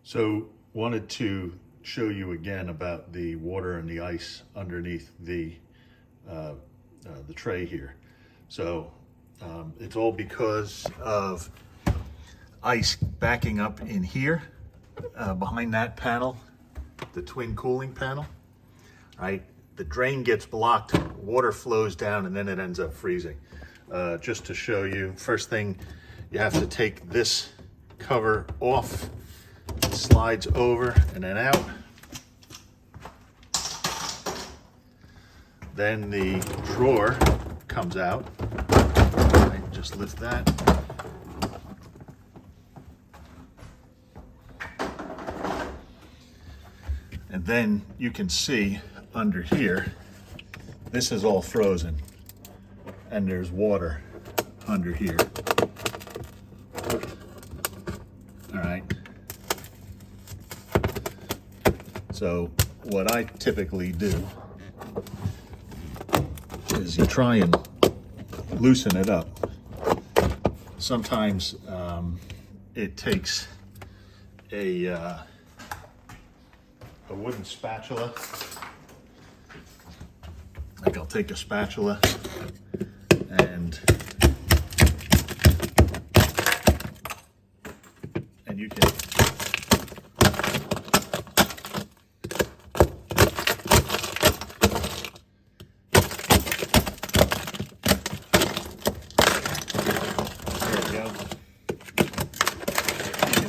So wanted to show you again about the water and the ice underneath the tray here. So it's all because of ice backing up in here behind that panel, the twin cooling panel, right? The drain gets blocked, water flows down, and then it ends up freezing. Just to show you, first thing, you have to take this cover off. It slides over and then out. Then the drawer comes out. Right, just lift that. And then you can see under here, this is all frozen and there's water under here. All right. So what I typically do is you try and loosen it up. Sometimes it takes a wooden spatula. Like I'll take a spatula and you can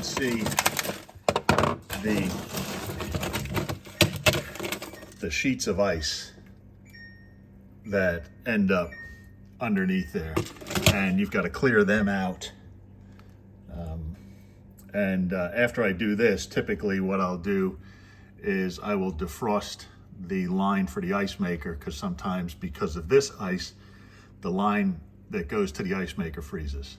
see the sheets of ice that end up underneath there, and you've got to clear them out. After I do this, typically what I'll do is I will defrost the line for the ice maker, because sometimes because of this ice, the line that goes to the ice maker freezes.